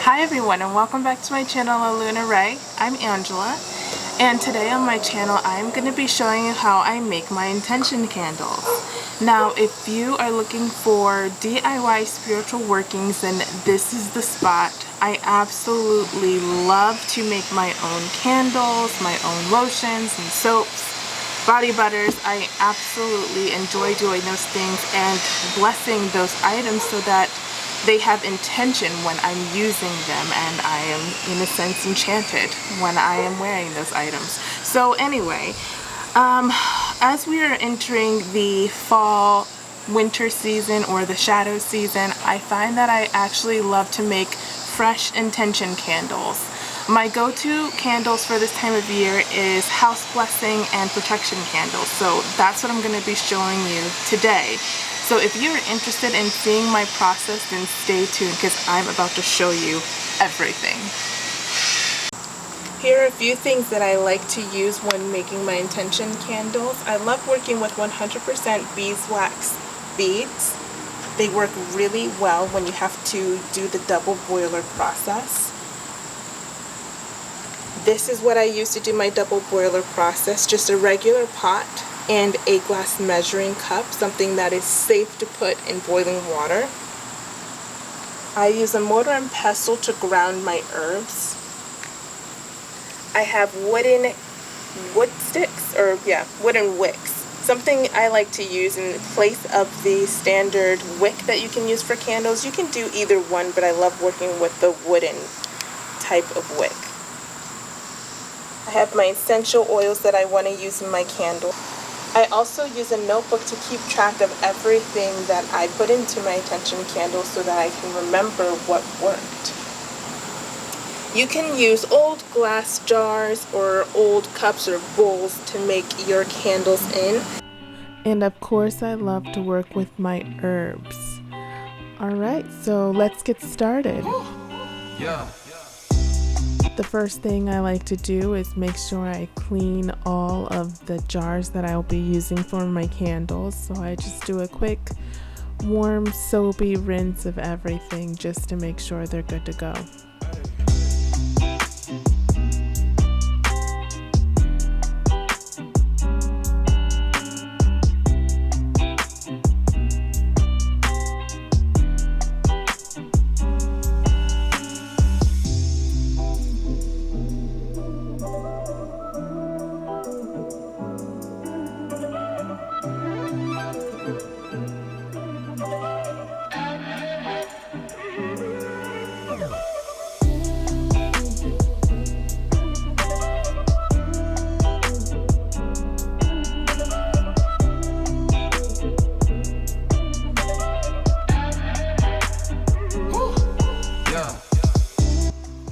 Hi everyone, and welcome back to my channel, Luna Ray. I'm Angela, and today on my channel I'm going to be showing you how I make my intention candles. Now if you are looking for DIY spiritual workings, then this is the spot. I absolutely love to make my own candles, my own lotions and soaps, body butters. I absolutely enjoy doing those things and blessing those items so that they have intention when I'm using them, and I am in a sense enchanted when I am wearing those items. So anyway, as we are entering the fall winter season or the shadow season, I find that I actually love to make fresh intention candles. My go-to candles for this time of year is house blessing and protection candles, so that's what I'm going to be showing you today. So if you're interested in seeing my process, then stay tuned because I'm about to show you everything. Here are a few things that I like to use when making my intention candles. I love working with 100% beeswax beads. They work really well when you have to do the double boiler process. This is what I use to do my double boiler process, just a regular pot and a glass measuring cup, something that is safe to put in boiling water. I use a mortar and pestle to ground my herbs. I have wooden wicks, something I like to use in place of the standard wick that you can use for candles. You can do either one, but I love working with the wooden type of wick. I have my essential oils that I want to use in my candle. I also use a notebook to keep track of everything that I put into my intention candles so that I can remember what worked. You can use old glass jars or old cups or bowls to make your candles in. And of course I love to work with my herbs. Alright, so let's get started. Yeah. The first thing I like to do is make sure I clean all of the jars that I'll be using for my candles. So I just do a quick warm soapy rinse of everything just to make sure they're good to go.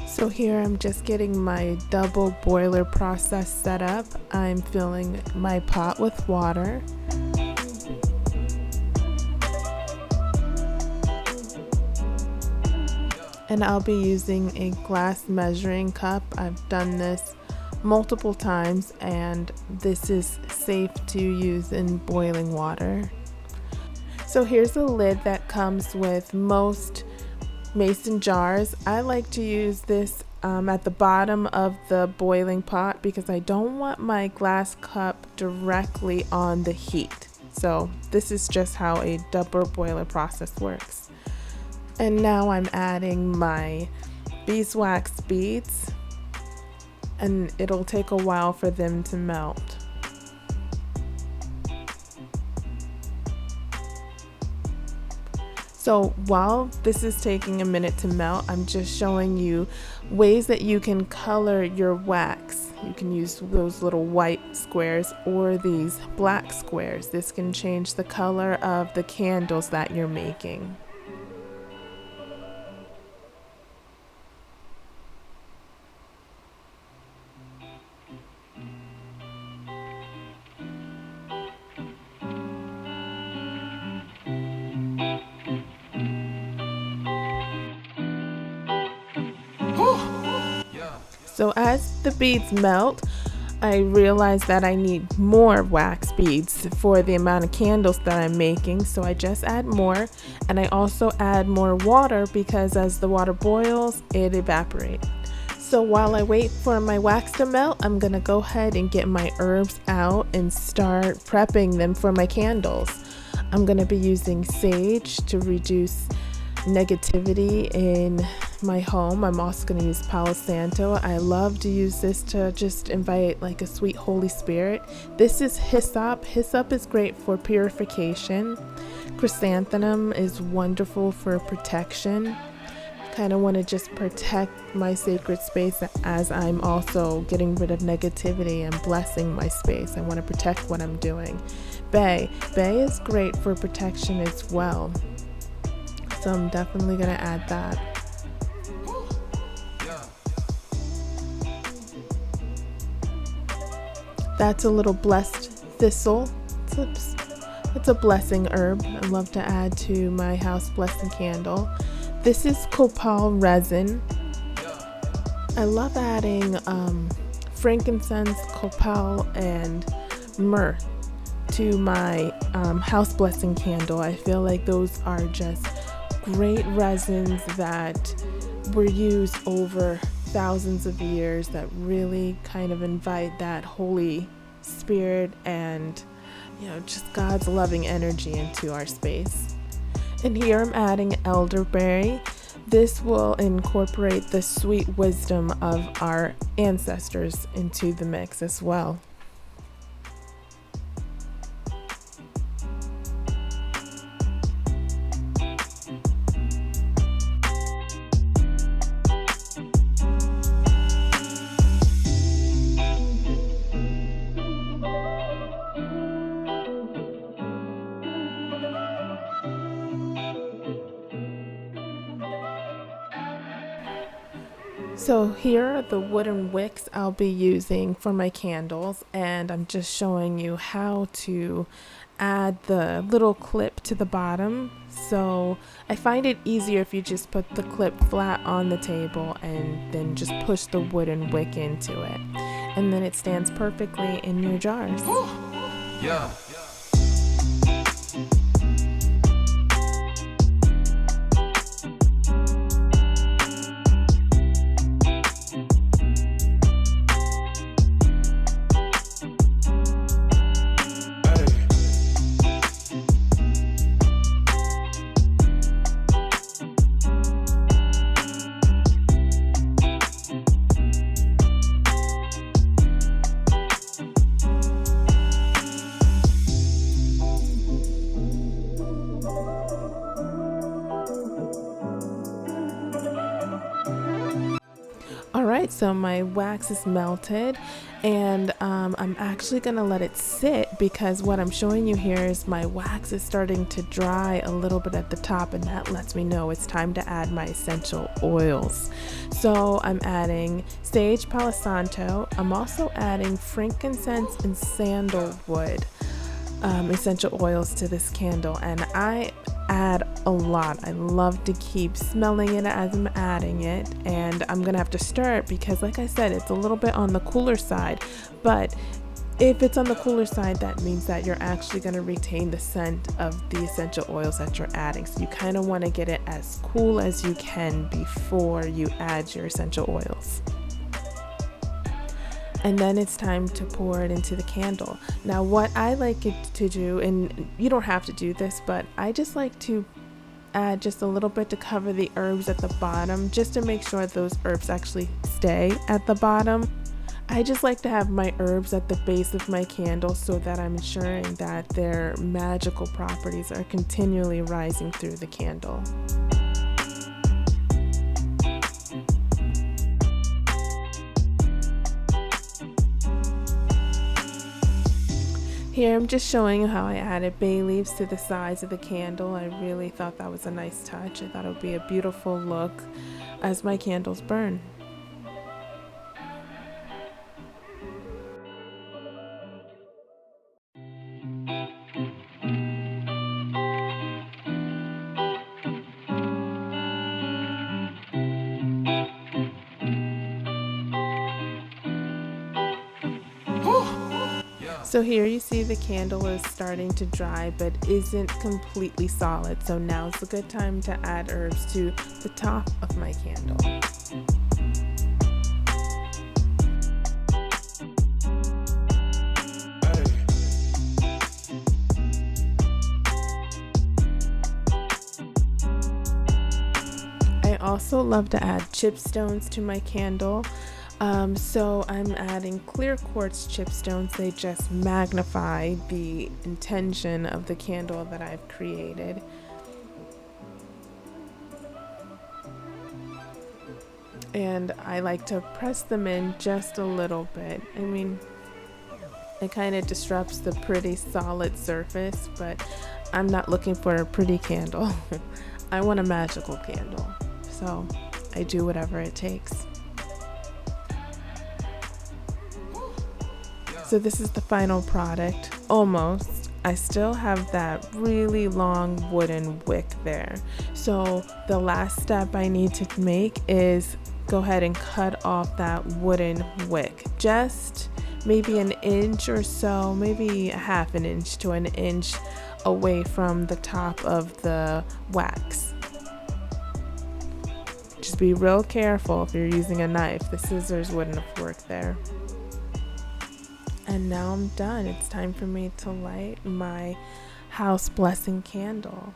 So here I'm just getting my double boiler process set up. I'm filling my pot with water. And I'll be using a glass measuring cup. I've done this multiple times and this is safe to use in boiling water. So here's a lid that comes with most mason jars. I like to use this at the bottom of the boiling pot because I don't want my glass cup directly on the heat. So this is just how a double boiler process works. And now I'm adding my beeswax beads, and it'll take a while for them to melt. So while this is taking a minute to melt, I'm just showing you ways that you can color your wax. You can use those little white squares or these black squares. This can change the color of the candles that you're making. So as the beads melt, I realized that I need more wax beads for the amount of candles that I'm making, so I just add more, and I also add more water because as the water boils, it evaporates. So while I wait for my wax to melt, I'm gonna go ahead and get my herbs out and start prepping them for my candles. I'm gonna be using sage to reduce negativity in my home. I'm also going to use Palo Santo. I love to use this to just invite like a sweet Holy Spirit. This is hyssop. Hyssop is great for purification. Chrysanthemum is wonderful for protection. Kind of want to just protect my sacred space as I'm also getting rid of negativity and blessing my space. I want to protect what I'm doing. Bay is great for protection as well. So I'm definitely going to add that. That's a little blessed thistle. It's a blessing herb I love to add to my house blessing candle. This is copal resin. I love adding frankincense, copal, and myrrh to my house blessing candle. I feel like those are just great resins that were used over thousands of years that really kind of invite that Holy Spirit and just God's loving energy into our space. And here I'm adding elderberry. This will incorporate the sweet wisdom of our ancestors into the mix as well. So here are the wooden wicks I'll be using for my candles, and I'm just showing you how to add the little clip to the bottom. So I find it easier if you just put the clip flat on the table and then just push the wooden wick into it, and then it stands perfectly in your jars. Yeah. Alright, so my wax is melted, and I'm actually going to let it sit because what I'm showing you here is my wax is starting to dry a little bit at the top, and that lets me know it's time to add my essential oils. So I'm adding sage, Palo Santo. I'm also adding frankincense and sandalwood essential oils to this candle, and I add a lot. I love to keep smelling it as I'm adding it, and I'm gonna have to stir it because like I said, it's a little bit on the cooler side, but if it's on the cooler side, that means that you're actually going to retain the scent of the essential oils that you're adding. So you kind of want to get it as cool as you can before you add your essential oils. And then it's time to pour it into the candle. Now what I like it to do, and you don't have to do this, but I just like to add just a little bit to cover the herbs at the bottom, just to make sure those herbs actually stay at the bottom. I just like to have my herbs at the base of my candle so that I'm ensuring that their magical properties are continually rising through the candle. Here I'm just showing you how I added bay leaves to the sides of the candle. I really thought that was a nice touch. I thought it would be a beautiful look as my candles burn. So here you see the candle is starting to dry but isn't completely solid. So now's a good time to add herbs to the top of my candle. I also love to add chipstones to my candle. So I'm adding clear quartz chipstones. They just magnify the intention of the candle that I've created. And I like to press them in just a little bit. I mean, it kind of disrupts the pretty solid surface, but I'm not looking for a pretty candle. I want a magical candle. So I do whatever it takes. So this is the final product, almost. I still have that really long wooden wick there. So the last step I need to make is go ahead and cut off that wooden wick. Just maybe an inch or so, maybe a half an inch to an inch away from the top of the wax. Just be real careful if you're using a knife. The scissors wouldn't have worked there. And now I'm done. It's time for me to light my house blessing candle.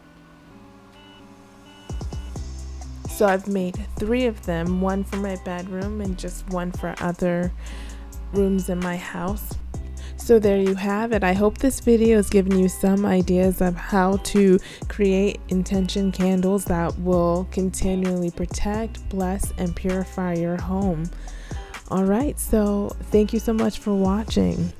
So I've made 3 of them, one for my bedroom and just one for other rooms in my house. So there you have it. I hope this video has given you some ideas of how to create intention candles that will continually protect, bless, and purify your home. Alright, so thank you so much for watching.